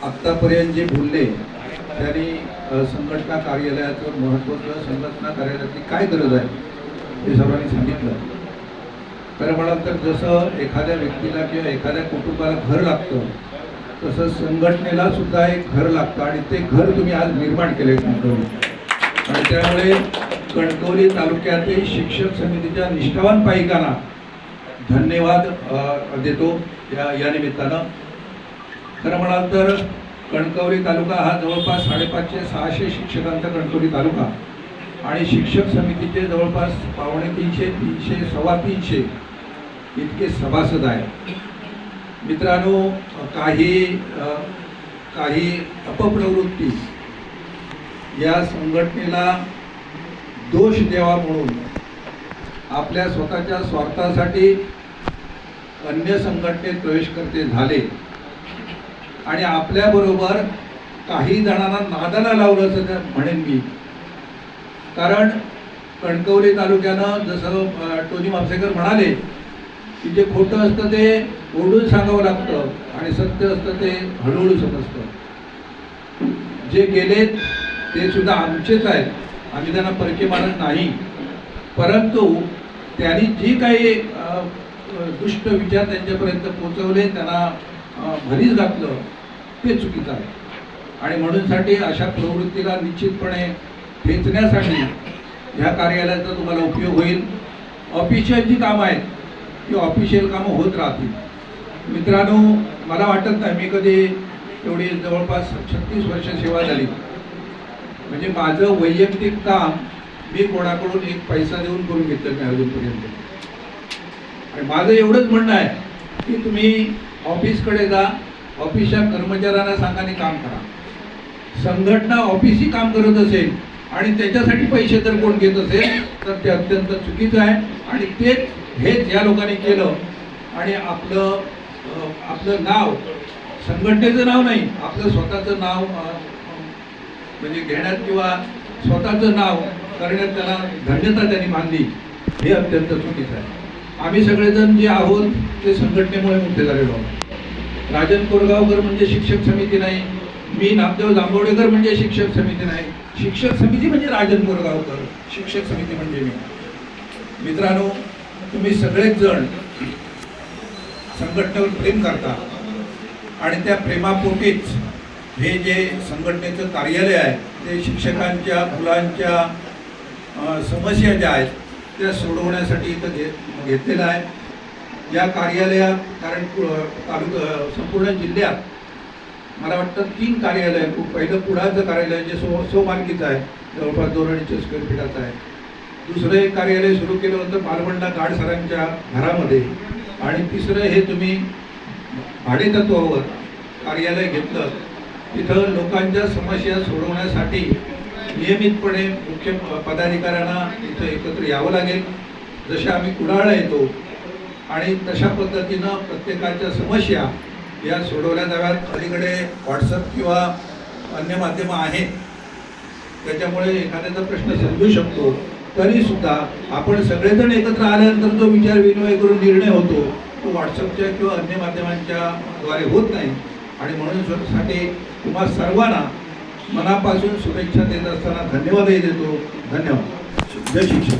आत्तापर्यंत जे बोलले त्यांनी संघटना कार्यालयाचं महत्त्वाचं, संघटना कार्यालयाची काय गरज आहे हे सर्वांनी सांगितलं. खरं म्हणाल तर जसं एखाद्या व्यक्तीला किंवा एखाद्या कुटुंबाला घर लागतं तसं संघटनेला सुद्धा एक घर लागतं आणि ते घर तुम्ही आज निर्माण केले कणकवली. आणि त्यामुळे कणकवली तालुक्यातील शिक्षक समितीच्या निष्ठावान पायिकांना धन्यवाद देतो या निमित्तानं. खरं म्हणाल तर कणकवली तालुका हा जवळपास 550-600 शिक्षकांचा कणकवली तालुका आणि शिक्षक समितीचे जवळपास 250-300, 350 इतके सभासद आहेत. मित्रांनो, काही अपप्रवृत्ती या संघटनेला दोष द्यावा म्हणून आपल्या स्वतःच्या स्वार्थासाठी अन्य संघटनेत प्रवेश करते झाले आणि आपल्याबरोबर काही जणांना नादाला लावलं असं म्हणेन मी. कारण कणकवली तालुक्यानं जसं टोनी म्हापसेकर म्हणाले की जे खोटं असतं ते ओरडून सांगावं लागतं आणि सत्य असतं ते हळूहळू समजतं. जे गेलेत ते सुद्धा आमचेच आहेत, आम्ही त्यांना परके मानत नाही. परंतु त्यांनी जी काही दुष्ट विचार त्यांच्यापर्यंत पोचवले, त्यांना भरीस घातलं, ते चुकीचं आहे. आणि म्हणूनसाठी अशा प्रवृत्तीला निश्चितपणे ठेचण्यासाठी ह्या कार्यालयाचा तुम्हाला उपयोग होईल. ऑफिशियल जी कामं आहेत ती ऑफिशियल कामं होत राहतील. मित्रांनो, मला वाटत नाही मी कधी एवढी जवळपास 36 वर्ष सेवा झाली म्हणजे माझं वैयक्तिक काम मी कोणाकडून एक पैसा देऊन करून घेतलं नाही अजूनपर्यंत. आणि माझं एवढंच म्हणणं आहे की तुम्ही ऑफिसकडे जा, ऑफिसच्या कर्मचाऱ्यांना सांगा आणि काम करा. संघटना ऑफिसही काम करत असेल आणि त्याच्यासाठी पैसे जर कोण घेत असेल तर ते अत्यंत चुकीचं आहे. आणि हेच या लोकांनी केलं आणि आपलं नाव, संघटनेचं नाव नाही, आपलं स्वतःचं नाव म्हणजे घेण्यात किंवा स्वतःचं नाव करण्यात त्यांना धन्यता त्यांनी मानली, हे अत्यंत चुकीचं आहे. आम्ही सगळेजण जे आहोत ते संघटनेमुळे मोठे झालेलो आहोत. राजन कोरगावकर म्हणजे शिक्षक समिती नाही, मी नामदेव जांभवडेकर म्हणजे शिक्षक समिती नाही. शिक्षक समिती म्हणजे राजन कोरगावकर, शिक्षक समिती म्हणजे मी. मित्रांनो, तुम्ही सगळेच जण संघटनेवर प्रेम करता आणि त्या प्रेमापोटीच हे जे संघटनेचं कार्यालय आहे ते शिक्षकांच्या, मुलांच्या समस्या ज्या आहेत त्या सोडवण्यासाठी इथं घेतलेलं आहे. या कार्यालयात कारण संपूर्ण जिल्ह्यात मला वाटतं 3 कार्यालय. पहिलं कुडाळचं कार्यालय जे सोमार्गीचं आहे, जवळपास 2.5 स्क्वेअर फीटाचं आहे. दुसरं एक कार्यालय सुरू केलं होतं मालवणला गाड सरांच्या घरामध्ये. आणि तिसरं हे तुम्ही भाडेतत्वावर कार्यालय घेतलं. तिथं लोकांच्या समस्या सोडवण्यासाठी नियमितपणे मुख्य पदाधिकाऱ्यांना इथं एकत्र यावं लागेल. जसे आम्ही कुडाळला येतो आणि तशा पद्धतीनं प्रत्येकाच्या समस्या या सोडवल्या जाव्यात. अलीकडे व्हॉट्सअप किंवा अन्य माध्यमं आहेत त्याच्यामुळे एखाद्याचा प्रश्न समजू शकतो. तरीसुद्धा आपण सगळेजण एकत्र आल्यानंतर जो विचार विनिमय करून निर्णय होतो तो व्हॉट्सअपच्या किंवा अन्य माध्यमांच्या द्वारे होत नाही. आणि म्हणून साठी तुम्हा सर्वांना मनापासून शुभेच्छा देत असताना धन्यवादही देतो. धन्यवाद. जय शिक्षक.